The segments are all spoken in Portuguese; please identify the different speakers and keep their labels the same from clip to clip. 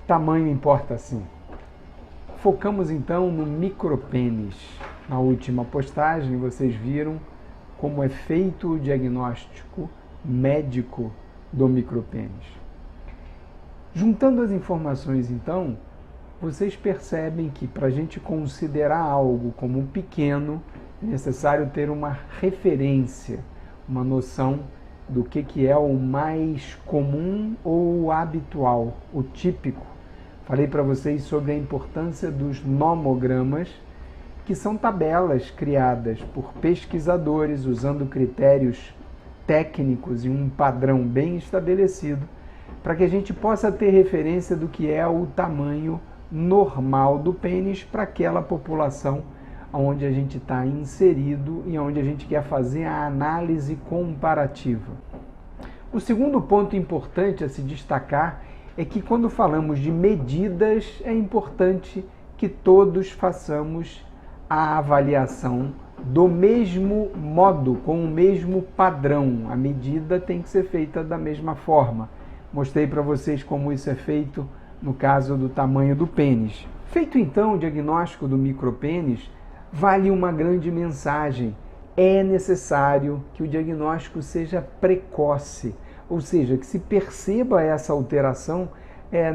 Speaker 1: Tamanho importa sim. Focamos então no micropênis. Na última postagem vocês viram como é feito o diagnóstico médico do micropênis. Juntando as informações então, vocês percebem que para a gente considerar algo como pequeno, é necessário ter uma referência, uma noção do que é o mais comum ou o habitual, o típico. Falei para vocês sobre a importância dos nomogramas, que são tabelas criadas por pesquisadores usando critérios técnicos e um padrão bem estabelecido, para que a gente possa ter referência do que é o tamanho normal do pênis para aquela população onde a gente está inserido e onde a gente quer fazer a análise comparativa. O segundo ponto importante a se destacar é que quando falamos de medidas, é importante que todos façamos a avaliação do mesmo modo, com o mesmo padrão. A medida tem que ser feita da mesma forma. Mostrei para vocês como isso é feito no caso do tamanho do pênis. Feito então o diagnóstico do micropênis, vale uma grande mensagem. É necessário que o diagnóstico seja precoce, ou seja, que se perceba essa alteração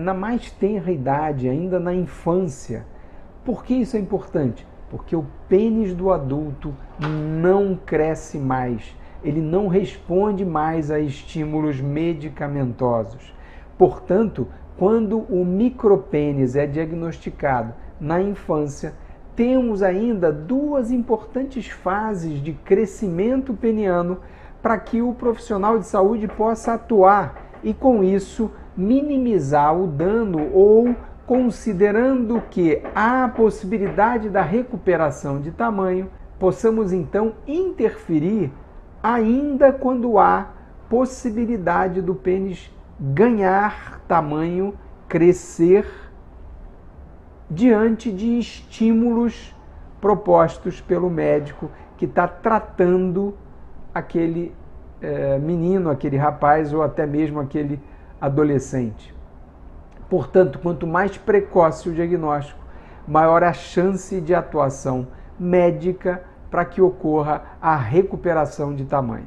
Speaker 1: na mais tenra idade, ainda na infância. Por que isso é importante? Porque o pênis do adulto não cresce mais, ele não responde mais a estímulos medicamentosos. Portanto, quando o micropênis é diagnosticado na infância, temos ainda duas importantes fases de crescimento peniano para que o profissional de saúde possa atuar e, com isso, minimizar o dano ou, considerando que há a possibilidade da recuperação de tamanho, possamos então interferir ainda quando há possibilidade do pênis ganhar tamanho, crescer, diante de estímulos propostos pelo médico que está tratando aquele menino, aquele rapaz ou até mesmo aquele adolescente. Portanto, quanto mais precoce o diagnóstico, maior a chance de atuação médica para que ocorra a recuperação de tamanho.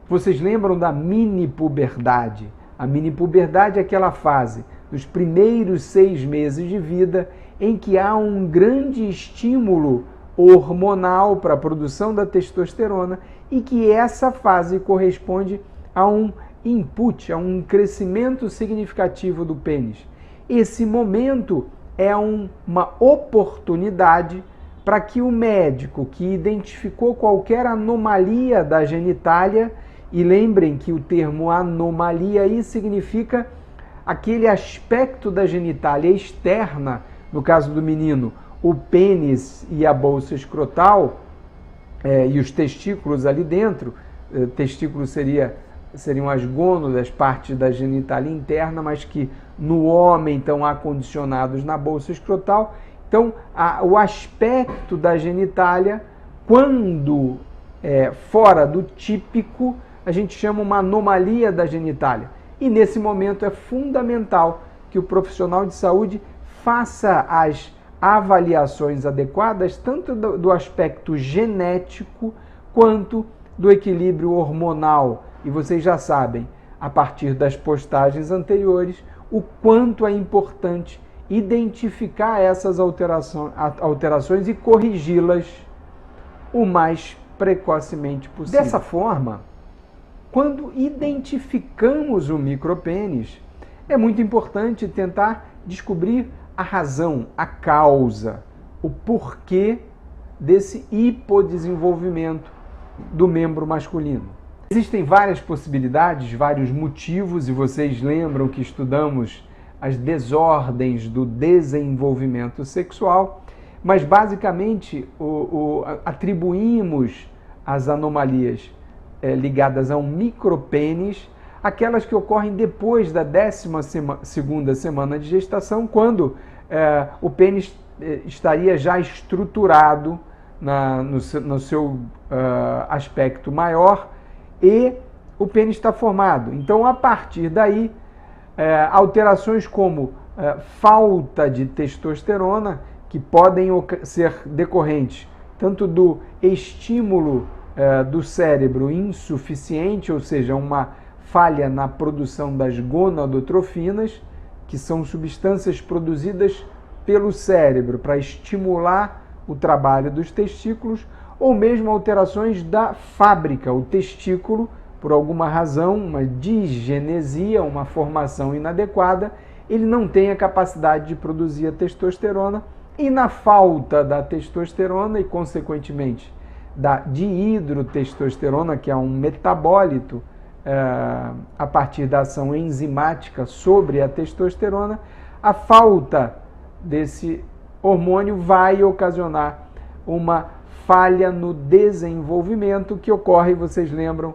Speaker 1: Vocês lembram da mini-puberdade? A mini-puberdade é aquela fase dos primeiros 6 meses de vida em que há um grande estímulo hormonal para a produção da testosterona e que essa fase corresponde a um input, a um crescimento significativo do pênis. Esse momento é uma oportunidade para que o médico que identificou qualquer anomalia da genitália, e lembrem que o termo anomalia aí significa aquele aspecto da genitália externa, no caso do menino, o pênis e a bolsa escrotal, e os testículos ali dentro. Testículos seriam as gônadas, partes da genitália interna, mas que no homem estão acondicionados na bolsa escrotal. Então, o aspecto da genitália, quando fora do típico, a gente chama uma anomalia da genitália. E nesse momento é fundamental que o profissional de saúde faça as avaliações adequadas, tanto do aspecto genético quanto do equilíbrio hormonal. E vocês já sabem, a partir das postagens anteriores, o quanto é importante identificar essas alterações e corrigi-las o mais precocemente possível. Dessa forma, quando identificamos o micropênis, é muito importante tentar descobrir a razão, a causa, o porquê desse hipodesenvolvimento do membro masculino. Existem várias possibilidades, vários motivos, e vocês lembram que estudamos as desordens do desenvolvimento sexual, mas basicamente atribuímos as anomalias ligadas a um micropênis, aquelas que ocorrem depois da 12ª semana de gestação, quando o pênis estaria já estruturado no seu aspecto maior e o pênis está formado. Então, a partir daí, alterações como falta de testosterona, que podem ser decorrentes tanto do estímulo do cérebro insuficiente, ou seja, uma falha na produção das gonadotrofinas, que são substâncias produzidas pelo cérebro para estimular o trabalho dos testículos, ou mesmo alterações da fábrica. O testículo, por alguma razão, uma disgenesia, uma formação inadequada, ele não tem a capacidade de produzir a testosterona, e na falta da testosterona e, consequentemente, da dihidrotestosterona, que é um metabólito a partir da ação enzimática sobre a testosterona, a falta desse hormônio vai ocasionar uma falha no desenvolvimento que ocorre, vocês lembram,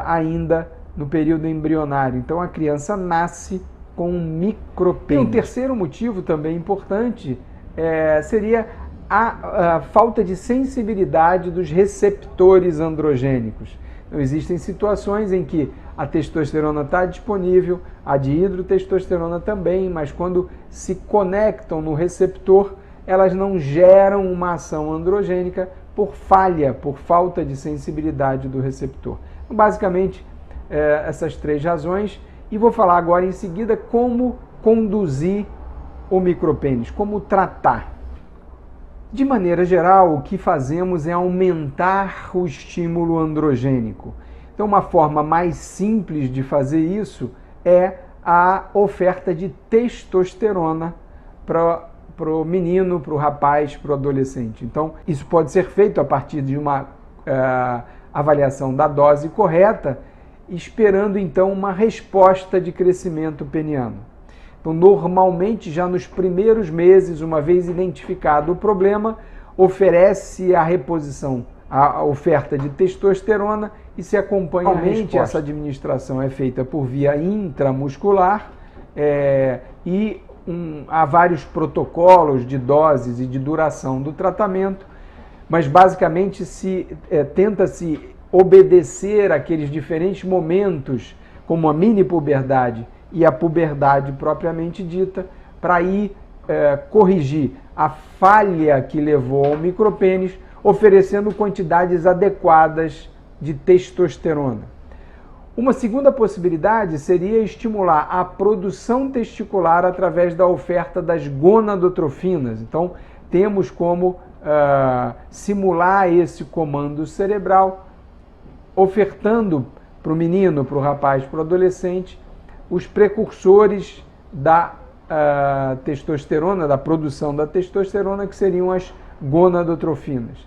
Speaker 1: ainda no período embrionário. Então a criança nasce com um micropênis. E um terceiro motivo também importante seria a falta de sensibilidade dos receptores androgênicos. Então, existem situações em que a testosterona está disponível, a dihidrotestosterona também, mas quando se conectam no receptor, elas não geram uma ação androgênica por falha, por falta de sensibilidade do receptor. Então, basicamente, essas três razões. E vou falar agora em seguida como conduzir o micropênis, como tratar. De maneira geral, o que fazemos é aumentar o estímulo androgênico. Então, uma forma mais simples de fazer isso é a oferta de testosterona para o menino, para o rapaz, para o adolescente. Então, isso pode ser feito a partir de uma avaliação da dose correta, esperando então uma resposta de crescimento peniano. Então, normalmente, já nos primeiros meses, uma vez identificado o problema, oferece a reposição, a oferta de testosterona e se acompanha a essa administração é feita por via intramuscular e há vários protocolos de doses e de duração do tratamento, mas basicamente tenta-se obedecer àqueles diferentes momentos, como a mini-puberdade e a puberdade propriamente dita, para ir corrigir a falha que levou ao micropênis, oferecendo quantidades adequadas de testosterona. Uma segunda possibilidade seria estimular a produção testicular através da oferta das gonadotrofinas. Então, temos como simular esse comando cerebral, ofertando para o menino, para o rapaz, para o adolescente, os precursores da testosterona, da produção da testosterona, que seriam as gonadotrofinas.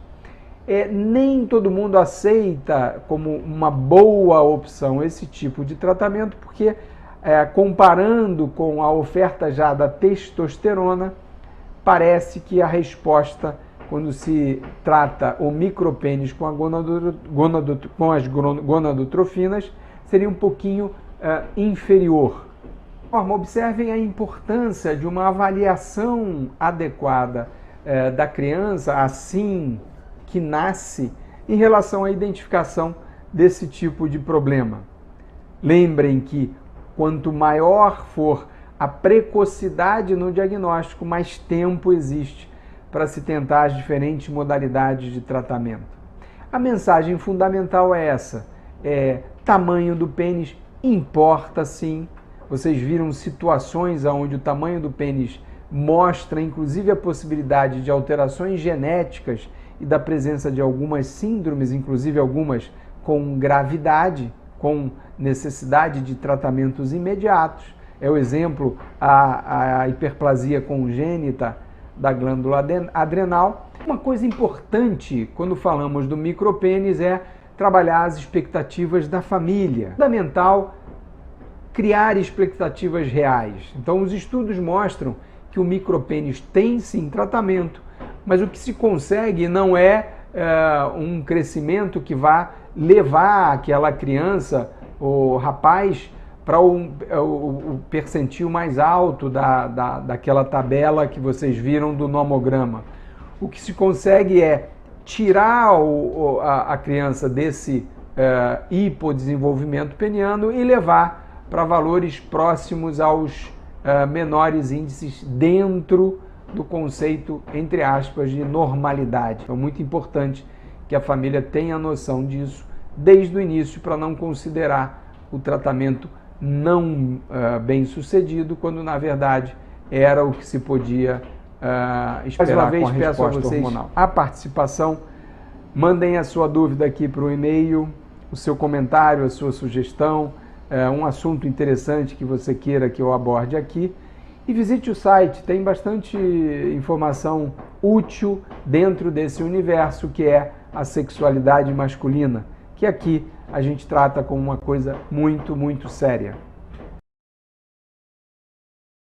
Speaker 1: Nem todo mundo aceita como uma boa opção esse tipo de tratamento, porque comparando com a oferta já da testosterona, parece que a resposta, quando se trata o micropênis com as gonadotrofinas, seria um pouquinho inferior. Observem a importância de uma avaliação adequada da criança, assim que nasce, em relação à identificação desse tipo de problema. Lembrem que quanto maior for a precocidade no diagnóstico, mais tempo existe para se tentar as diferentes modalidades de tratamento. A mensagem fundamental é essa: tamanho do pênis importa sim. Vocês viram situações onde o tamanho do pênis mostra inclusive a possibilidade de alterações genéticas e da presença de algumas síndromes, inclusive algumas com gravidade, com necessidade de tratamentos imediatos. É o exemplo a hiperplasia congênita da glândula adrenal. Uma coisa importante quando falamos do micropênis é trabalhar as expectativas da família. É fundamental criar expectativas reais. Então, os estudos mostram que o micropênis tem sim tratamento, mas o que se consegue não é um crescimento que vá levar aquela criança, o rapaz, para o percentil mais alto daquela tabela que vocês viram do nomograma. O que se consegue é tirar a criança desse hipodesenvolvimento peniano e levar para valores próximos aos menores índices dentro do conceito, entre aspas, de normalidade. Então, muito importante que a família tenha noção disso desde o início, para não considerar o tratamento não bem sucedido, quando na verdade era o que se podia esperar. Mais uma vez, peço a vocês a participação. Mandem a sua dúvida aqui para o e-mail, o seu comentário, a sua sugestão, um assunto interessante que você queira que eu aborde aqui. E visite o site, tem bastante informação útil dentro desse universo que é a sexualidade masculina, que aqui a gente trata como uma coisa muito, muito séria.